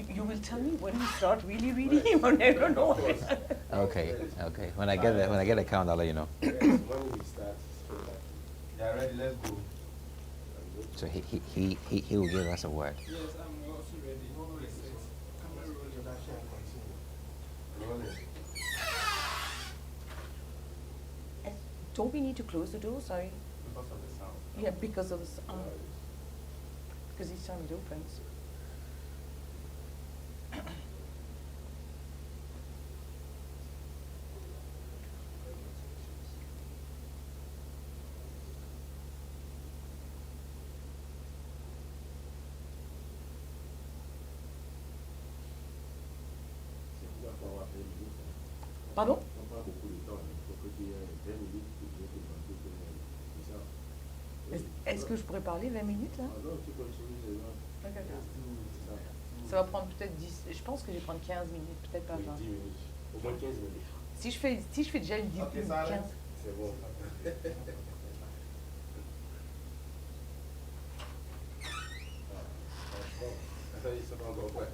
You will tell me when we start really reading him, or I don't know. Okay, okay. When I get a count, I'll let you know. Yes, when we start, straight back. Yeah, ready, let's go. So he will give us a word. Yes, I'm also ready. Hold on a sec. Camera rolling. Introduction and continue. Rolling. Don't we need to close the door? Sorry. Because of the sound. Yeah, because of the because each time it opens. C'est pourquoi il faut avoir 20 minutes. Pardon? On prend beaucoup de temps. Il faut que tu aies 20 minutes pour bien te demander que c'est ça. Est-ce que je pourrais parler 20 minutes là? Ah non, tu continues, c'est ça. Ok, ok. C'est ça. Ça va prendre peut-être 10, je pense que je vais prendre 15 minutes, peut-être pas Oui, 20. 10 minutes. Au moins 15 minutes. Si je fais déjà une 10 Ok, une ça 15. arrête. C'est bon. Franchement, ils sont encore pas.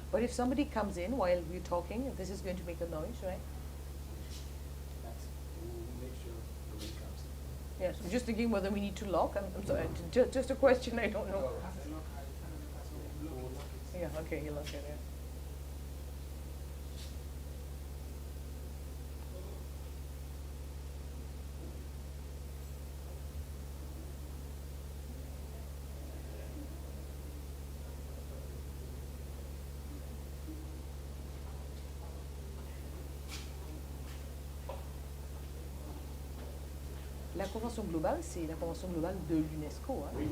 But if somebody comes in while we're talking, this is going to make a noise, right? We'll make sure nobody comes. Yes. I'm just thinking whether we need to lock. I'm sorry, just a question. I don't know. Yeah. Okay. You lock it. Yeah. La convention globale, c'est la convention globale de l'UNESCO. Hein? Oui,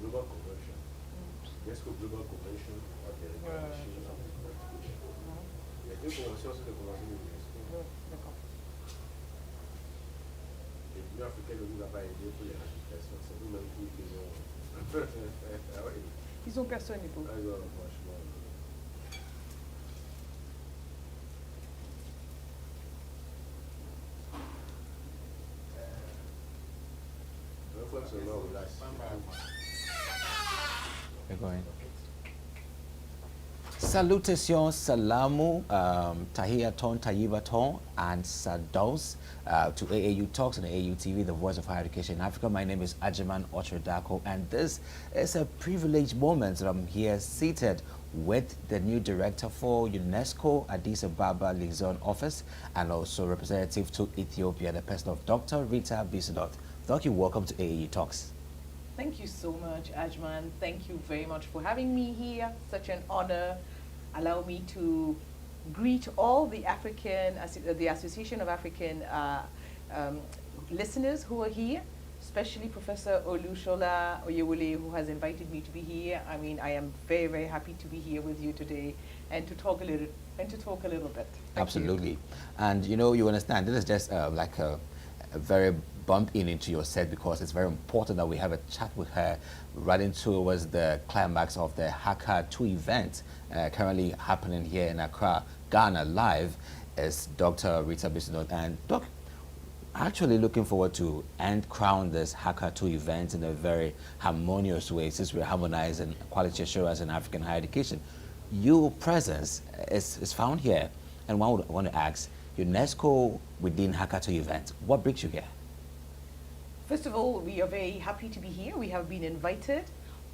Global Convention. UNESCO Global Convention of the Recognition of Education. Il y a deux conventions sur les conventions de l'UNESCO. D'accord. Et l'Union africaine ne nous a pas aidé pour les ratifications. C'est nous-mêmes qui faisons. Ah oui. Ils ont personne, les pauvres. Ah non, franchement. Une fois seulement, on lâche. We're going. Salutations, salamu, tahiyaton, tayibaton, and sados to AAU Talks and AAU TV, the voice of higher education in Africa. My name is Ajiman Ocherdako, and this is a privileged moment that I'm here seated with the new director for UNESCO Addis Ababa Liaison Office, and also representative to Ethiopia, the person of Dr. Rita Bisodot. Doc, welcome to AAU Talks. Thank you so much, Ajman. Thank you very much for having me here. Such an honor. Allow me to greet all the the Association of African listeners who are here, especially Professor Olushola Oyewole, who has invited me to be here. I mean, I am very, very happy to be here with you today and to talk a little bit. Thank Absolutely. you. And you understand, this is just like a very bump into your set, because it's very important that we have a chat with her running towards the climax of the Haka 2 event currently happening here in Accra, Ghana. Live is Dr. Rita Bisodot. And Doc, actually looking forward to crown this Haka 2 event in a very harmonious way, since we're harmonizing quality assurance in African higher education. Your presence is found here, and one would want to ask, UNESCO within Haka 2 event, what brings you here? First of all, we are very happy to be here. We have been invited.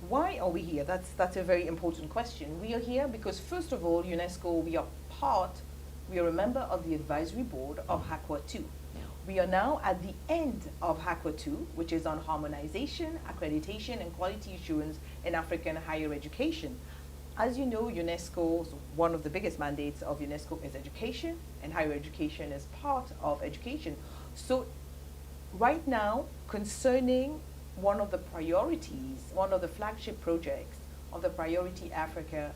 Why are we here? That's a very important question. We are here because, first of all, UNESCO, we are a member of the advisory board of HAQUA 2. We are now at the end of HAQUA 2, which is on harmonization, accreditation, and quality assurance in African higher education. As you know, UNESCO, one of the biggest mandates of UNESCO is education, and higher education is part of education. So right now, concerning one of the priorities, one of the flagship projects of the Priority Africa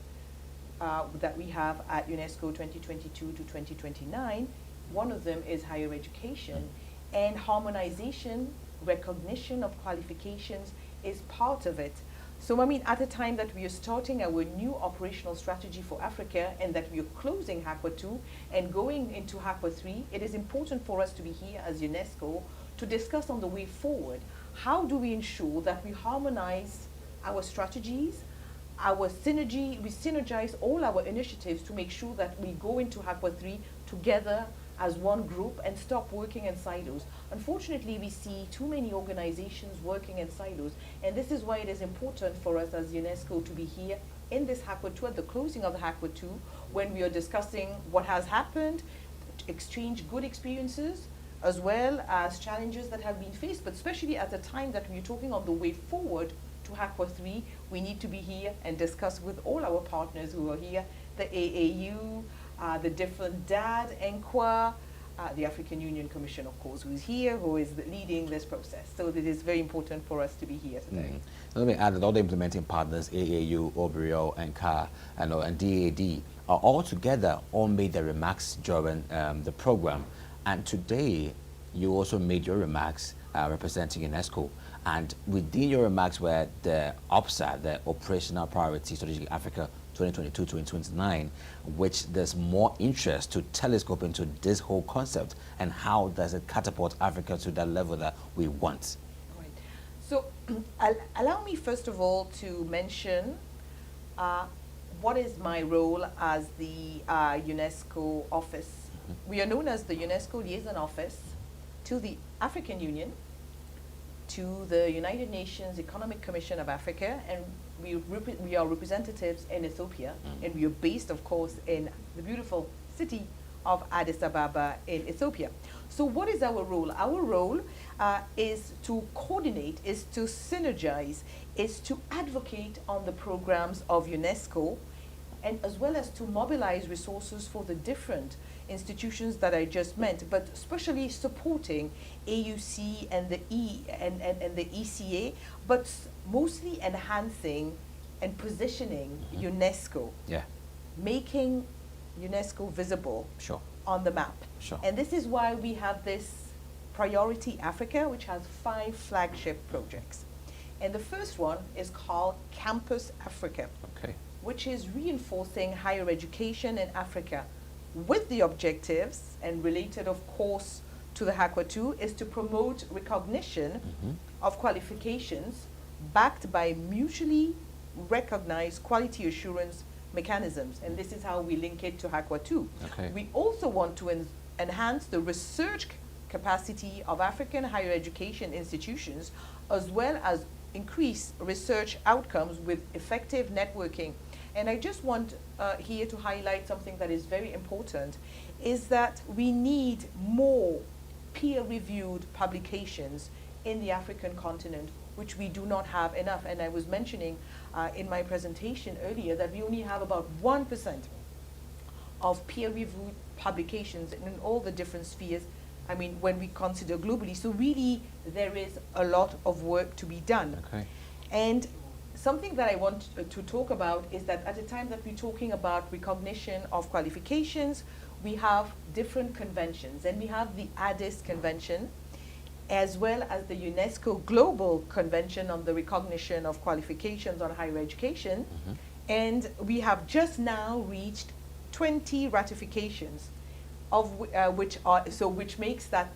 that we have at UNESCO 2022 to 2029, one of them is higher education, and harmonization, recognition of qualifications is part of it. So I mean, at a time that we are starting our new operational strategy for Africa and that we are closing HAQUA 2 and going into HAQUA 3, it is important for us to be here as UNESCO to discuss on the way forward how do we ensure that we harmonize our strategies, we synergize all our initiatives to make sure that we go into HAQUA 3 together as one group and stop working in silos. Unfortunately, we see too many organizations working in silos, and this is why it is important for us as UNESCO to be here in this HAQUA 2, at the closing of the HAQUA 2, when we are discussing what has happened, to exchange good experiences, as well as challenges that have been faced, but especially at the time that we're talking on the way forward to HAQUA 3, we need to be here and discuss with all our partners who are here, the AAU, the different DAD, ENQA, the African Union Commission, of course, who is here, who is leading this process. So it is very important for us to be here today. Let me add that all the implementing partners, AAU, OBRIO, ENCA, and DAD, are all together, all made their remarks during the program. And today, you also made your remarks representing UNESCO. And within your remarks were the OPSA, the Operational Priority Strategic Africa 2022-2029, which there's more interest to telescope into this whole concept and how does it catapult Africa to that level that we want. Right. So allow me first of all to mention what is my role as the UNESCO office. We are known as the UNESCO Liaison Office to the African Union, to the United Nations Economic Commission of Africa, and we are representatives in Ethiopia, and we are based, of course, in the beautiful city of Addis Ababa in Ethiopia. So what is our role? Our role is to coordinate, is to synergize, is to advocate on the programs of UNESCO, and as well as to mobilize resources for the different institutions that I just meant, but especially supporting AUC and the the ECA, but mostly enhancing and positioning UNESCO, making UNESCO visible on the map. And this is why we have this Priority Africa, which has 5 flagship projects. And the first one is called Campus Africa, which is reinforcing higher education in Africa, with the objectives, and related of course to the HAQUA 2, is to promote recognition of qualifications backed by mutually recognized quality assurance mechanisms. And this is how we link it to HAQUA 2. We also want to enhance the research capacity of African higher education institutions, as well as increase research outcomes with effective networking. And I just want here to highlight something that is very important, is that we need more peer-reviewed publications in the African continent, which we do not have enough. And I was mentioning in my presentation earlier that we only have about 1% of peer-reviewed publications in all the different spheres, I mean, when we consider globally. So really, there is a lot of work to be done. And something that I want to talk about is that at the time that we're talking about recognition of qualifications, we have different conventions. And we have the Addis Convention, as well as the UNESCO Global Convention on the Recognition of Qualifications on Higher Education. And we have just now reached 20 ratifications, of which makes that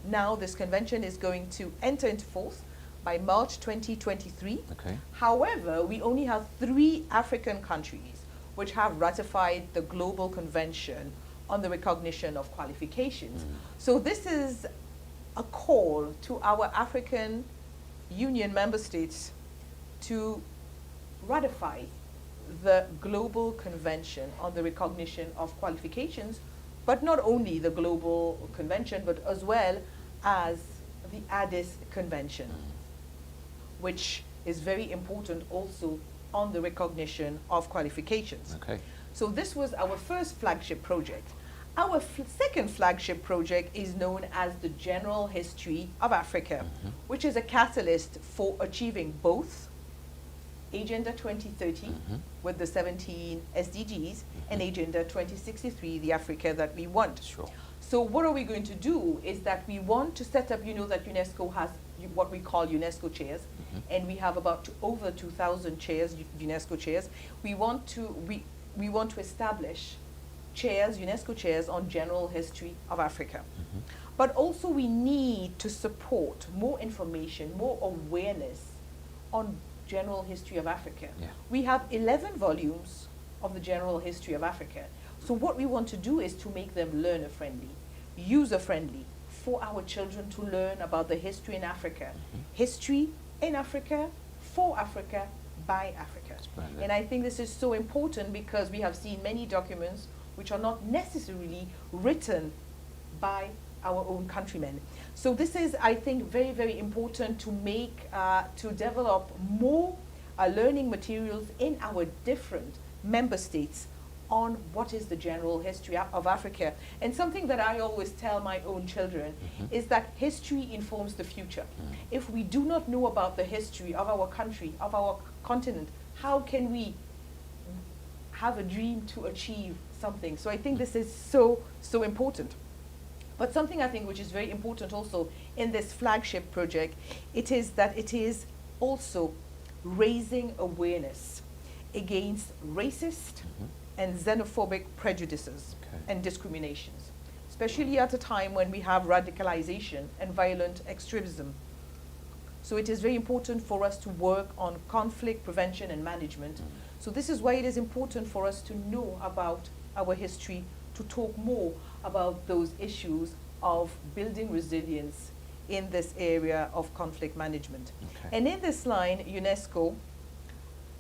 now this convention is going to enter into force by March 2023. However, we only have 3 African countries which have ratified the Global Convention on the Recognition of Qualifications. So this is a call to our African Union member states to ratify the Global Convention on the Recognition of Qualifications, but not only the Global Convention, but as well as the Addis Convention, which is very important also on the recognition of qualifications. So this was our first flagship project. Our second flagship project is known as the General History of Africa, which is a catalyst for achieving both Agenda 2030 with the 17 SDGs and Agenda 2063, the Africa that we want. So what are we going to do is that we want to set up, you know that UNESCO has what we call UNESCO chairs, and we have about over 2,000 chairs, UNESCO chairs. We want to establish chairs, UNESCO chairs on general history of Africa. But also we need to support more information, more awareness on general history of Africa. Yeah. We have 11 volumes of the general history of Africa. So what we want to do is to make them learner-friendly, user-friendly, for our children to learn about the history in Africa. History in Africa, for Africa, by Africa. Splendid. And I think this is so important because we have seen many documents which are not necessarily written by our own countrymen. So this is, I think, very, very important to make, to develop more learning materials in our different member states on what is the general history of Africa. And something that I always tell my own children is that history informs the future. If we do not know about the history of our country, of our continent, how can we have a dream to achieve something? So I think this is so, so important. But something I think which is very important also in this flagship project, it is that it is also raising awareness against racist and xenophobic prejudices and discriminations, especially at a time when we have radicalization and violent extremism. So it is very important for us to work on conflict prevention and management. So this is why it is important for us to know about our history, to talk more about those issues of building resilience in this area of conflict management. And in this line, UNESCO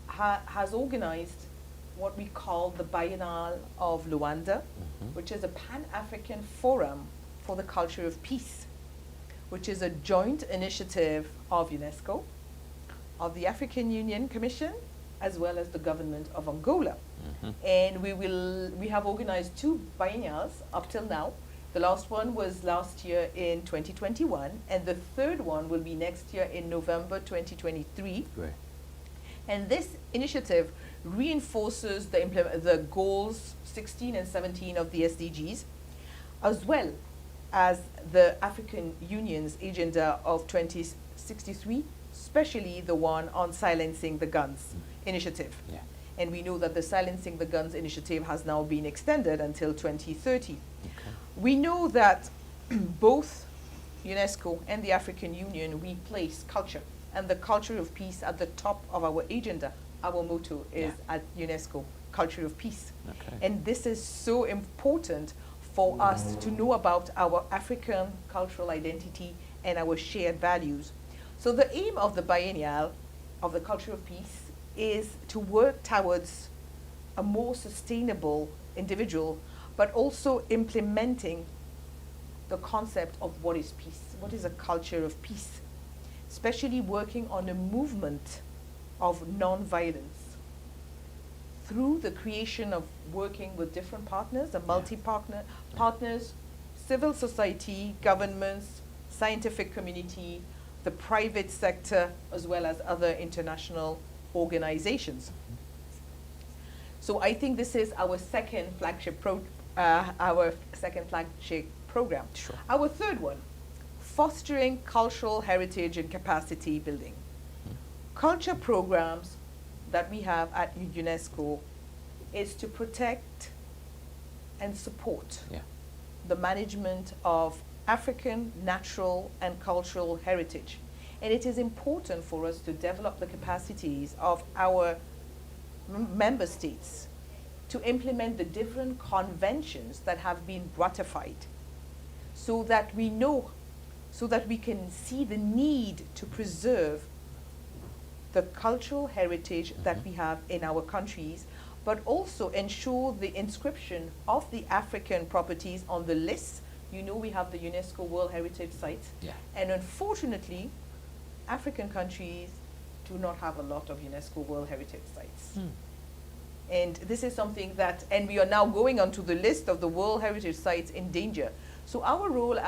has organized what we call the Biennale of Luanda, which is a Pan-African forum for the culture of peace, which is a joint initiative of UNESCO, of the African Union Commission, as well as the government of Angola. And we have organized 2 biennials up till now. The last one was last year in 2021, and the third one will be next year in November 2023. Great. And this initiative reinforces the goals 16 and 17 of the SDGs, as well as the African Union's agenda of 2063, especially the one on silencing the guns initiative. Yeah. And we know that the Silencing the Guns initiative has now been extended until 2030. We know that both UNESCO and the African Union, we place culture and the culture of peace at the top of our agenda. Our motto is at UNESCO, culture of peace. And this is so important for us to know about our African cultural identity and our shared values. So the aim of the biennial of the culture of peace is to work towards a more sustainable individual, but also implementing the concept of what is peace, what is a culture of peace, especially working on a movement of non-violence through the creation of working with different partners, a multi-partner partners, civil society, governments, scientific community, the private sector, as well as other international organizations. So I think this is our second flagship program. Sure. Our third one, fostering cultural heritage and capacity building. Culture programs that we have at UNESCO is to protect and support the management of African natural and cultural heritage. And it is important for us to develop the capacities of our member states to implement the different conventions that have been ratified, so that we know, so that we can see the need to preserve the cultural heritage that we have in our countries, but also ensure the inscription of the African properties on the list. You know, we have the UNESCO World Heritage Sites. And unfortunately, African countries do not have a lot of UNESCO World Heritage Sites. And this is something that, and we are now going onto the list of the World Heritage Sites in danger. So our role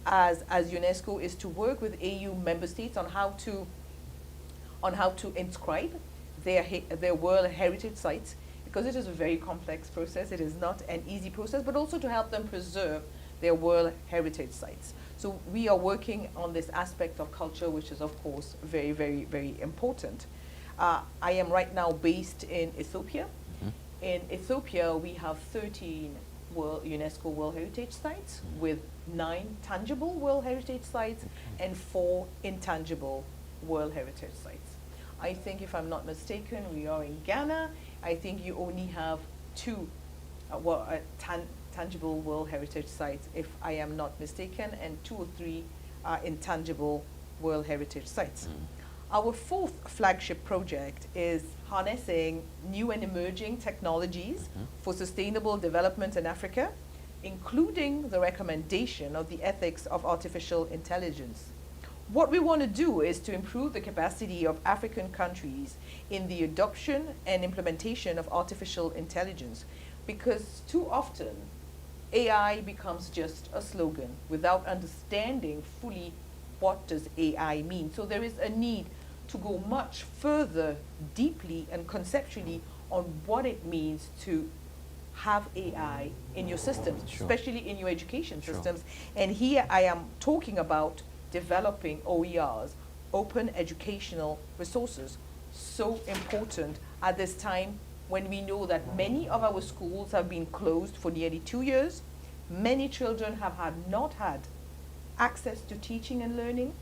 as UNESCO is to work with AU member states on how to inscribe their World Heritage Sites, because it is a very complex process. It is not an easy process, but also to help them preserve their World Heritage Sites. So we are working on this aspect of culture, which is, of course, very, very, very important. I am right now based in Ethiopia. In Ethiopia, we have 13 UNESCO World Heritage Sites, with 9 tangible World Heritage Sites and 4 intangible World Heritage Sites. I think, if I'm not mistaken, we are in Ghana. I think you only have 2 tangible World Heritage Sites, if I am not mistaken, and 2 or 3 intangible World Heritage Sites. Our 4th flagship project is harnessing new and emerging technologies for sustainable development in Africa, including the recommendation of the ethics of artificial intelligence. What we want to do is to improve the capacity of African countries in the adoption and implementation of artificial intelligence, because too often AI becomes just a slogan without understanding fully what does AI mean. So there is a need to go much further deeply and conceptually on what it means to have AI in your systems, Sure. especially in your education Sure. systems. And here I am talking about developing OERs, open educational resources, so important at this time when we know that many of our schools have been closed for nearly 2 years. Many children have not had access to teaching and learning.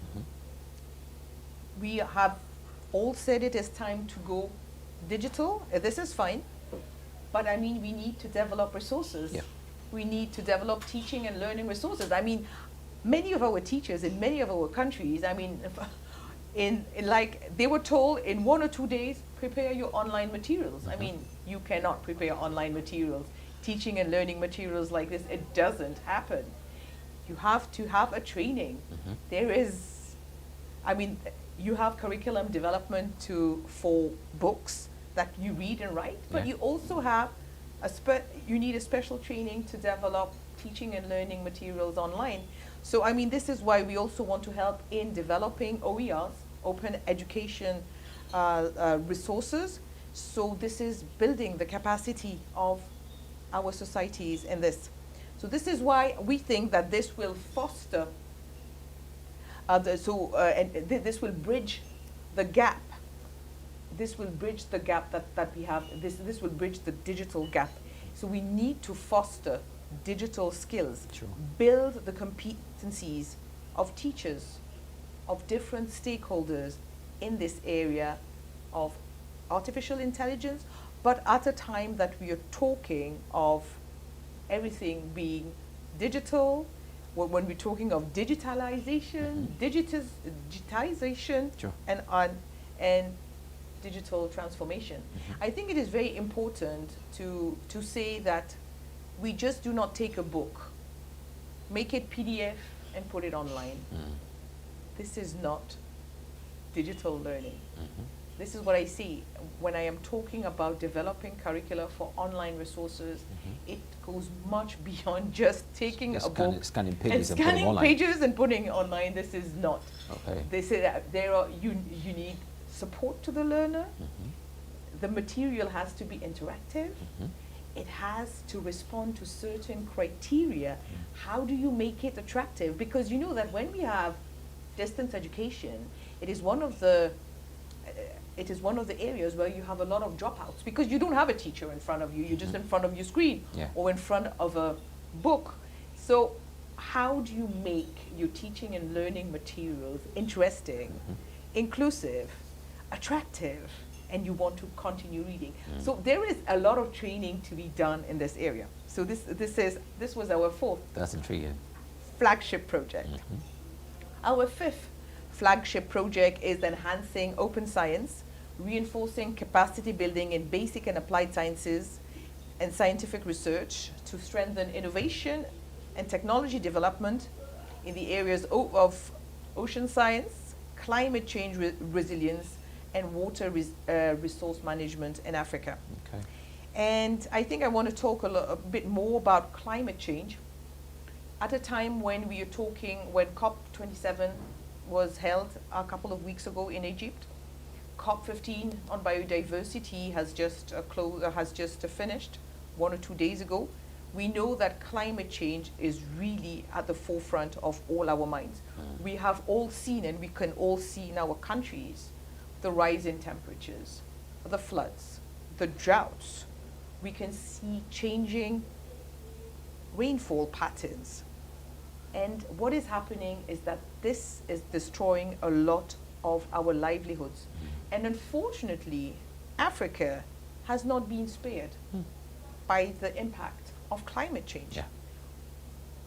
We have all said it is time to go digital. This is fine, but I mean, we need to develop resources. Yeah. We need to develop teaching and learning resources. I mean, many of our teachers in many of our countries, I mean, in like they were told in 1 or 2 days, prepare your online materials. I mean, you cannot prepare online materials, teaching and learning materials like this. It doesn't happen. You have to have a training. There is, I mean, you have curriculum development for books that you read and write, but Yeah. you also have you need a special training to develop teaching and learning materials online. So I mean, this is why we also want to help in developing OERs, open education resources. So this is building the capacity of our societies in this. So this is why we think that this will foster, this will bridge the gap. This will bridge the gap that we have. This will bridge the digital gap. So we need to foster digital skills, Sure. build the competencies of teachers, of different stakeholders in this area of artificial intelligence, but at a time that we are talking of everything being digital, when we're talking of digitalization, digitization, Sure. and digital transformation. I think it is very important to say that we just do not take a book, make it PDF and put it online. This is not digital learning. This is what I see when I am talking about developing curricula for online resources. It goes much beyond just taking a book Scanning and pages and putting scanning online. pages and putting it online. This is not. Okay. They say that you need support to the learner. The material has to be interactive. It has to respond to certain criteria. How do you make it attractive? Because you know that when we have distance education, it is one of the areas where you have a lot of dropouts because you don't have a teacher in front of you. You're just in front of your screen Yeah. or in front of a book. So how do you make your teaching and learning materials interesting, inclusive, attractive, and you want to continue reading? So there is a lot of training to be done in this area. So this was our 4th That's intriguing. flagship project. Our 5th flagship project is enhancing open science, reinforcing capacity building in basic and applied sciences and scientific research to strengthen innovation and technology development in the areas of ocean science, climate change resilience, and water resource management in Africa. Okay. And I think I want to talk a bit more about climate change. At a time when we are talking, when COP27 was held a couple of weeks ago in Egypt, COP15 on biodiversity has just finished 1 or 2 days ago. We know that climate change is really at the forefront of all our minds. We have all seen, and we can all see in our countries, the rise in temperatures, the floods, the droughts. We can see changing rainfall patterns. And what is happening is that this is destroying a lot of our livelihoods. And unfortunately, Africa has not been spared by the impact of climate change. Yeah.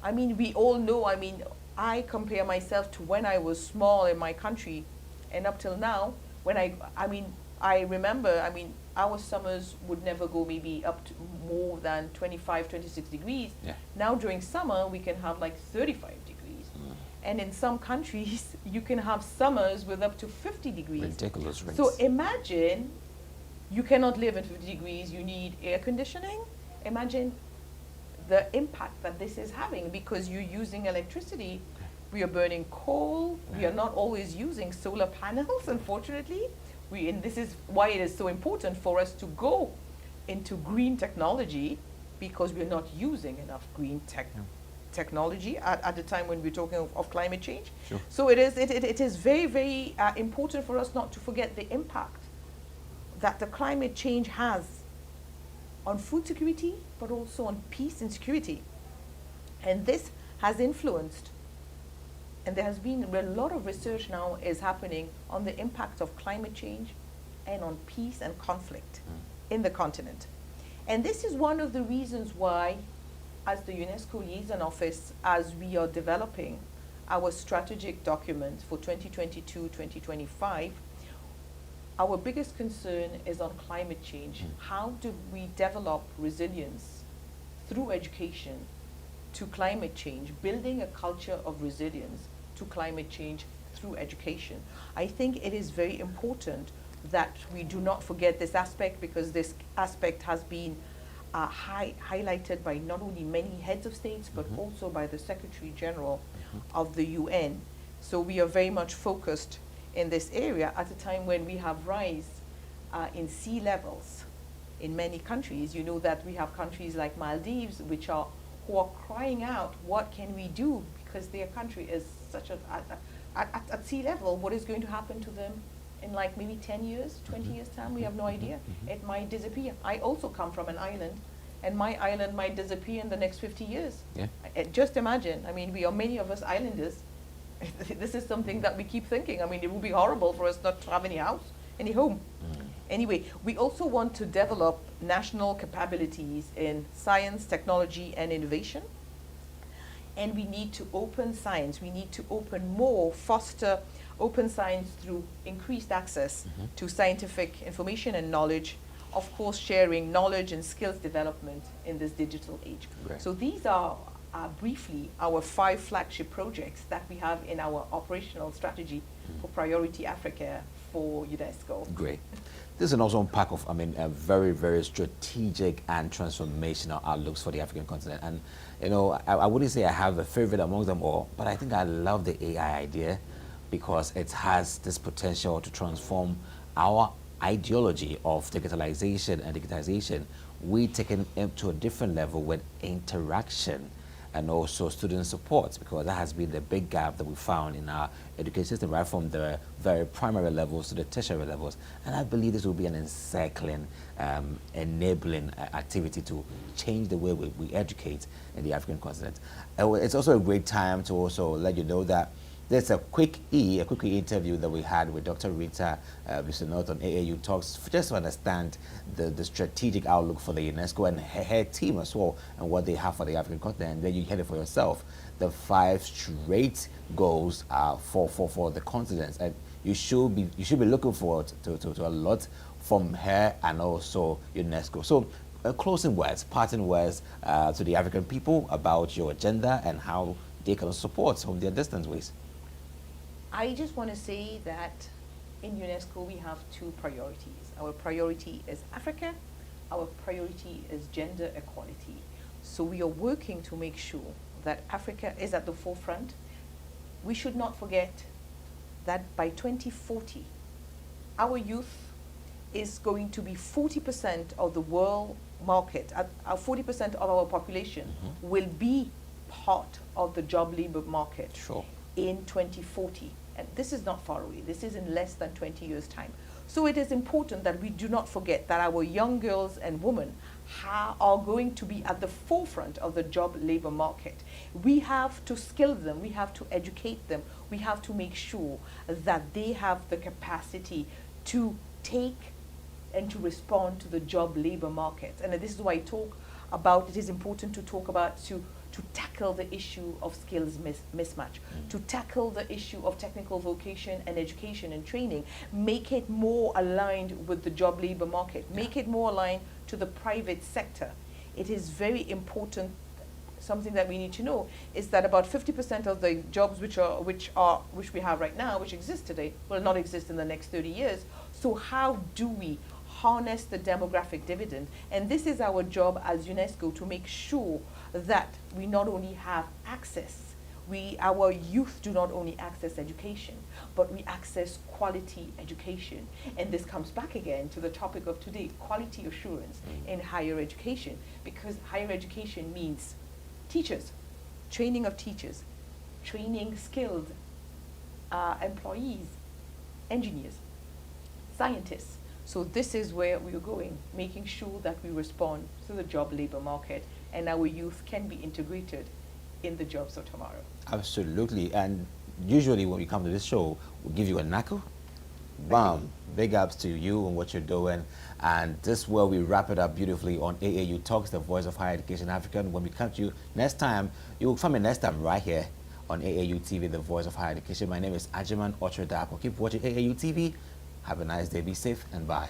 I mean, we all know, I mean, I compare myself to when I was small in my country and up till now, when I remember, our summers would never go maybe up to more than 25, 26 degrees. Yeah. Now during summer, we can have like 35 degrees. And in some countries, you can have summers with up to 50 degrees. Ridiculous rates. So imagine you cannot live in 50 degrees, you need air conditioning. Imagine the impact that this is having because you're using electricity. We are burning coal. We are not always using solar panels, unfortunately. And this is why it is so important for us to go into green technology because we're not using enough green technology at the time when we're talking of climate change. Sure. So it is very, very important for us not to forget the impact that the climate change has on food security, but also on peace and security. And this has influenced, and there has been a lot of research now is happening on the impact of climate change and on peace and conflict in the continent. And this is one of the reasons why, as the UNESCO Liaison Office, as we are developing our strategic document for 2022-2025, our biggest concern is on climate change. How do we develop resilience through education to climate change, building a culture of resilience to climate change through education? I think it is very important that we do not forget this aspect because this aspect has been highlighted by not only many heads of states but also by the Secretary General of the UN. So we are very much focused in this area at a time when we have rise in sea levels in many countries. You know that we have countries like Maldives who are crying out, what can we do? Because their country is such at sea level. What is going to happen to them in like maybe 10 years, 20 years time? We have no idea. It might disappear. I also come from an island, and my island might disappear in the next 50 years. Yeah. Just imagine, we are many of us islanders. This is something that we keep thinking. It would be horrible for us not to have any house, any home. Anyway, we also want to develop national capabilities in science, technology, and innovation. And we need to open science. We need to foster open science through increased access to scientific information and knowledge. Of course, sharing knowledge and skills development in this digital age. Great. So these are briefly our 5 flagship projects that we have in our operational strategy for Priority Africa for UNESCO. Great. This is an awesome pack of, a very, very strategic and transformational outlooks for the African continent. And, I wouldn't say I have a favorite among them all, but I think I love the AI idea because it has this potential to transform our ideology of digitalization and digitization. We take it to a different level with interaction and also student support, because that has been the big gap that we found in our education system, right from the very primary levels to the tertiary levels. And I believe this will be an encircling, enabling activity to change the way we educate in the African continent. It's also a great time to also let you know that there's a quick interview that we had with Dr. Rita Bisonot on AAU Talks, just to understand the strategic outlook for the UNESCO and her team as well, and what they have for the African continent. And then you hear it for yourself, the 5 straight goals for the continent. And you should be looking forward to a lot from her and also UNESCO. So closing words, parting words to the African people about your agenda and how they can support from their distant ways. I just want to say that in UNESCO we have 2 priorities. Our priority is Africa. Our priority is gender equality. So we are working to make sure that Africa is at the forefront. We should not forget that by 2040, our youth is going to be 40% of the world market. 40% of our population will be part of the job labor market in 2040. And this is not far away. This is in less than 20 years' time. So it is important that we do not forget that our young girls and women are going to be at the forefront of the job labor market. We have to skill them, we have to educate them, we have to make sure that they have the capacity to take and to respond to the job labor market. And this is why I talk about, it is important to talk about, to tackle the issue of skills mismatch, to tackle the issue of technical vocation and education and training, make it more aligned with the job labor market, make it more aligned to the private sector. It is very important. Something that we need to know is that about 50% of the jobs which we have right now, which exist today, will not exist in the next 30 years. So how do we harness the demographic dividend? And this is our job as UNESCO, to make sure that we not only have access, our youth do not only access education, but we access quality education. And this comes back again to the topic of today, quality assurance in higher education, because higher education means teachers, training of teachers, training skilled employees, engineers, scientists. So this is where we are going, making sure that we respond to the job labor market and our youth can be integrated in the jobs of tomorrow. Absolutely. And usually when we come to this show, we'll give you a knuckle. Bam. Big ups to you and what you're doing. And this is where we wrap it up beautifully on AAU Talks, the voice of higher education Africa. And when we come to you next time, you will find me next time right here on AAU TV, the voice of higher education. My name is Ajiman Ochodapo. Keep watching AAU TV. Have a nice day. Be safe and bye.